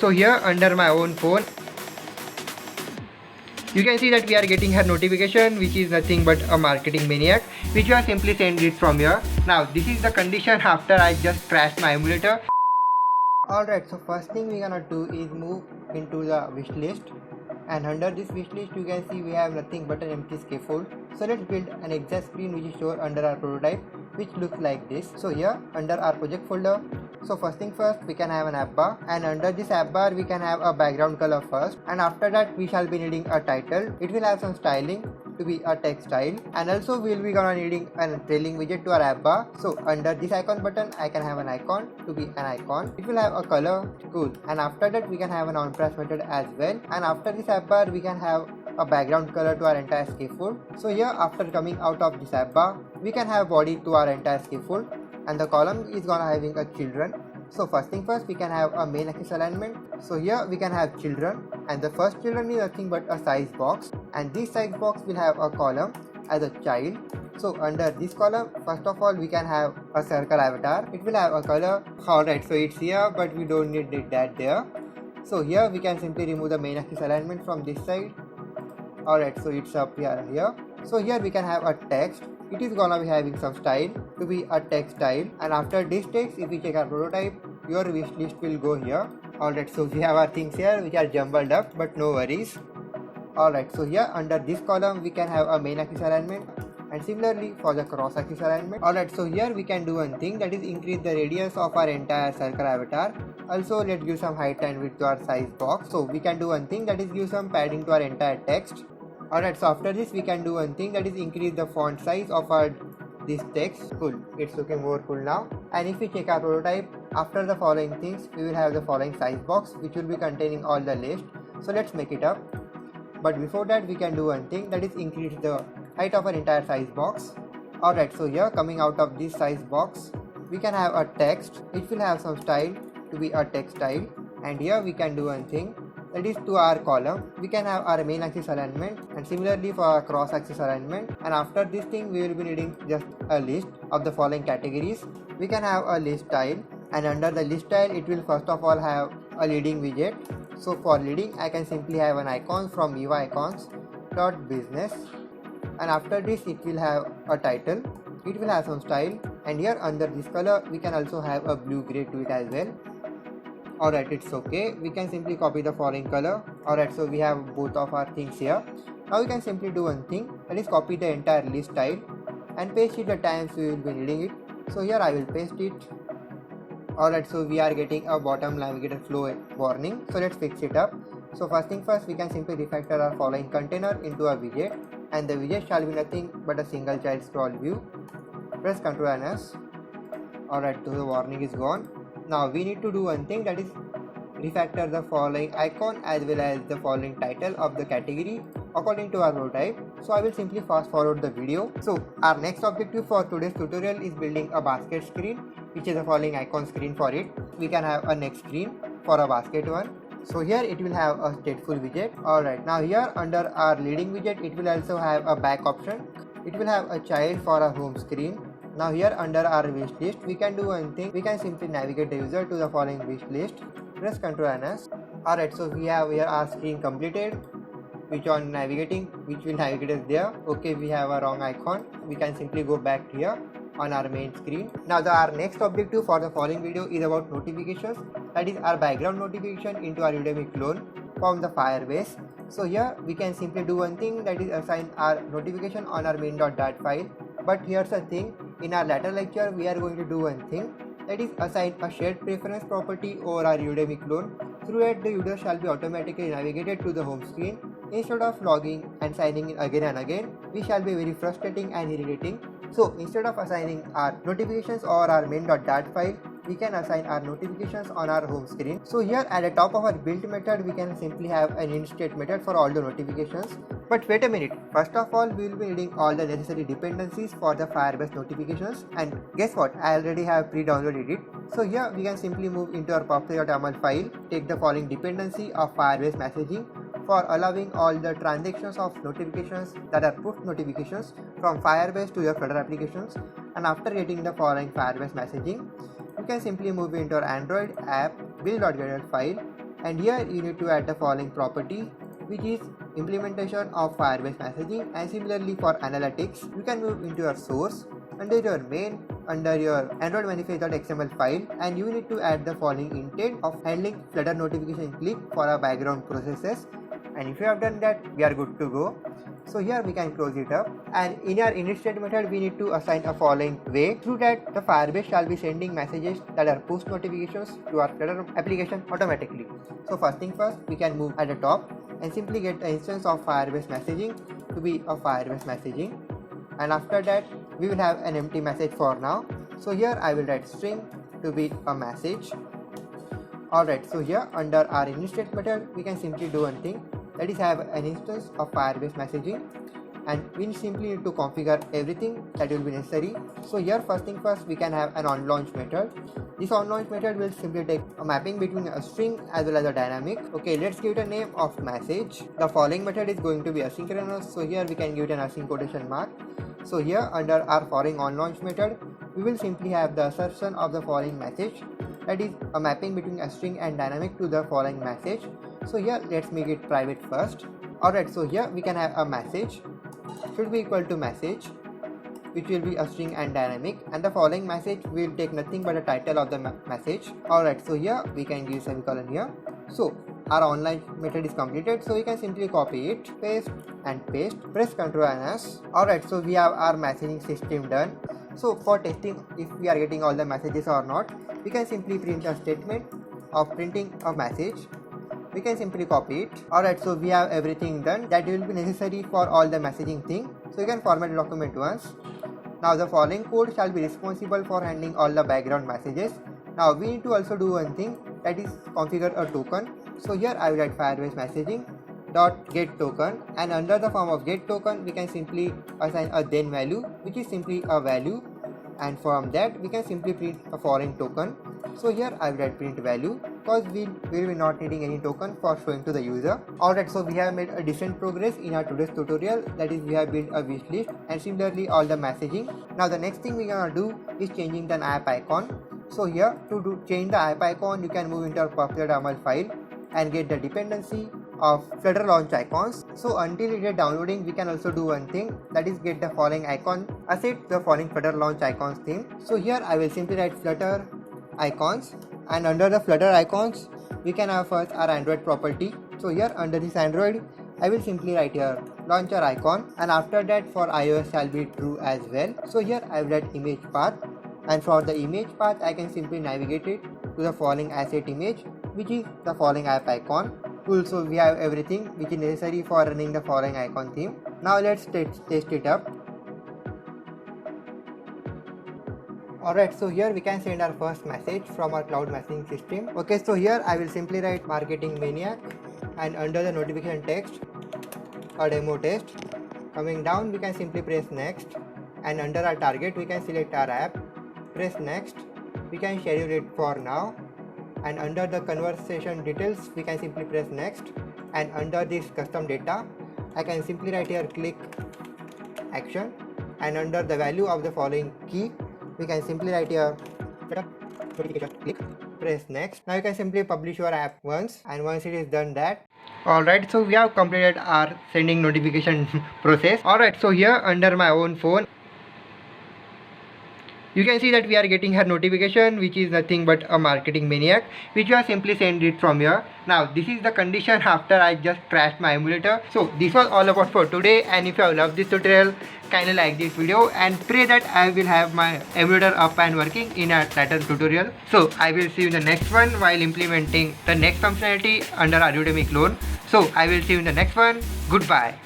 So here under my own phone, you can see that we are getting her notification, which is nothing but a marketing maniac, which you are simply send it from here. Now this is the condition after I just crashed my emulator. Alright, so first thing we're gonna do is move into the wish list, and under this wish list you can see we have nothing but an empty scaffold. So let's build an exact screen which is stored under our prototype, which looks like this. So here under our project folder, so first thing first, we can have an app bar, and under this app bar we can have a background color first, and after that we shall be needing a title. It will have some styling to be a text style, and also we'll be gonna needing a trailing widget to our app bar. So under this icon button I can have an icon to be an icon. It will have a color, cool, and after that we can have an onPress method as well, and after this app bar we can have a background color to our entire scaffold. So here after coming out of this app bar, we can have body to our entire scaffold, and the column is gonna having a children. So first thing first, we can have a main axis alignment. So here we can have children, and the first children is nothing but a size box, and this size box will have a column as a child. So under this column, first of all we can have a circle avatar. It will have a color. Alright, so it's here, but we don't need that there. So here we can simply remove the main axis alignment from this side. Alright, so it's up here. So here we can have a text. It is gonna be having some style to be a text style, and after this text, if we check our prototype, your wish list will go here. Alright, so we have our things here which are jumbled up, but no worries. Alright, so here under this column we can have a main axis alignment, and similarly for the cross axis alignment. Alright, so here we can do one thing, that is increase the radius of our entire circle avatar. Also let's give some height and width to our size box. So we can do one thing, that is give some padding to our entire text. Alright, so after this we can do one thing, that is increase the font size of our this text. Cool, it's looking more cool now. And if we check our prototype, after the following things we will have the following size box which will be containing all the list. So let's make it up. But before that we can do one thing, that is increase the height of our entire size box. Alright, so here coming out of this size box we can have a text. It will have some style to be a text style, and here we can do one thing, that is to our column we can have our main axis alignment, and similarly for our cross axis alignment. And after this thing we will be needing just a list of the following categories. We can have a list style, and under the list style it will first of all have a leading widget. So for leading I can simply have an icon from UI icons dot business, and after this it will have a title. It will have some style, and here under this color we can also have a blue gray to it as well. Alright, it's okay. We can simply copy the following color. Alright, so we have both of our things here. Now we can simply do one thing, that is copy the entire list style and paste it the times we will be needing it. So here I will paste it. Alright, so we are getting a bottom navigator flow warning. So let's fix it up. So first thing first, we can simply refactor our following container into a widget, and the widget shall be nothing but a single child scroll view. Press Ctrl and S. Alright, so the warning is gone. Now we need to do one thing, that is refactor the following icon as well as the following title of the category according to our prototype. So I will simply fast forward the video. So our next objective for today's tutorial is building a basket screen, which is the following icon screen for it. We can have a next screen for a basket one. So here it will have a stateful widget. Alright, now here under our leading widget it will also have a back option. It will have a child for a home screen. Now here under our wish list we can do one thing, we can simply navigate the user to the following wish list. Press Ctrl and S. Alright, so we have here our screen completed, which on navigating, which will navigate us there. Okay, we have a wrong icon. We can simply go back here on our main screen. Now our next objective for the following video is about notifications, that is our background notification into our Udemy clone from the Firebase. So here we can simply do one thing, that is assign our notification on our main.dat file. But here's the thing, in our later lecture we are going to do one thing, that is assign a shared preference property over our Udemy clone. Through it the user shall be automatically navigated to the home screen. Instead of logging and signing in again and again, we shall be very frustrating and irritating. So instead of assigning our notifications or our main.dat file, we can assign our notifications on our home screen. So here at the top of our build method we can simply have an instate method for all the notifications. But wait a minute, first of all we will be needing all the necessary dependencies for the Firebase notifications, and guess what, I already have pre-downloaded it. So here we can simply move into our pop3.yaml file, take the following dependency of Firebase messaging for allowing all the transactions of notifications that are push notifications from Firebase to your Flutter applications, and after getting the following Firebase messaging, you can simply move into our Android app build.get file, and here you need to add the following property, which is implementation of Firebase messaging. And similarly for analytics, you can move into your source under your main, under your Android manifest.xml file, and you need to add the following intent of handling Flutter notification click for our background processes. And if you have done that, we are good to go. So here we can close it up, and in our initiate method we need to assign a following way. Through that, the Firebase shall be sending messages that are push notifications to our Flutter application automatically. So first thing first, we can move at the top and simply get the instance of Firebase messaging to be a Firebase messaging, and after that we will have an empty message for now. So here I will write string to be a message. Alright, so here under our initiate method we can simply do one thing, that is have an instance of Firebase messaging, and we simply need to configure everything that will be necessary. So here first thing first, we can have an onLaunch method. This onLaunch method will simply take a mapping between a string as well as a dynamic. Okay, let's give it a name of message. The following method is going to be asynchronous, so here we can give it an async quotation mark. So here under our following onLaunch method, we will simply have the assertion of the following message, that is a mapping between a string and dynamic to the following message. So here let's make it private first. Alright, so here we can have a message should be equal to message, which will be a string and dynamic, and the following message will take nothing but the title of the message. Alright, so here we can give semicolon here. So our online method is completed, so we can simply copy it, paste and paste, press Ctrl and S. Alright, so we have our messaging system done. So for testing if we are getting all the messages or not, we can simply print a statement of printing a message. We can simply copy it. Alright, so we have everything done that will be necessary for all the messaging thing. So you can format the document once. Now the following code shall be responsible for handling all the background messages. Now we need to also do one thing, that is configure a token. So here I will write Firebase messaging dot get token, and under the form of get token we can simply assign a then value, which is simply a value, and from that we can simply print a foreign token. So here I will write print value, because we will be not needing any token for showing to the user. Alright, so we have made a decent progress in our today's tutorial, that is we have built a wish list and similarly all the messaging. Now the next thing we are gonna do is changing the app icon. So here to change the app icon, you can move into our Puppet.yaml file and get the dependency of Flutter launch icons. So until it is downloading, we can also do one thing, that is get the following icon asset, the following Flutter launch icons theme. So here I will simply write Flutter icons, and under the Flutter icons we can have first our Android property. So here under this Android I will simply write here launcher icon, and after that for iOS shall be true as well. So here I will write image path, and for the image path I can simply navigate it to the following asset image, which is the following app icon. Cool, so we have everything which is necessary for running the following icon theme. Now let's test it up. Alright, so here we can send our first message from our cloud messaging system. Okay, so here I will simply write marketing maniac, and under the notification text a demo test. Coming down we can simply press next, and under our target we can select our app, press next. We can schedule it for now, and under the conversation details we can simply press next, and under this custom data I can simply write here click action, and under the value of the following key we can simply write here click, press next. Now you can simply publish your app once, and once it is done that. Alright, so we have completed our sending notification process. Alright, so here under my own phone you can see that we are getting her notification, which is nothing but a marketing maniac, which you are simply send it from here. Now this is the condition after I just crashed my emulator. So this was all about for today, and if you have loved this tutorial, kindly like this video and pray that I will have my emulator up and working in a later tutorial. So I will see you in the next one while implementing the next functionality under our Udemy clone. So I will see you in the next one. Goodbye.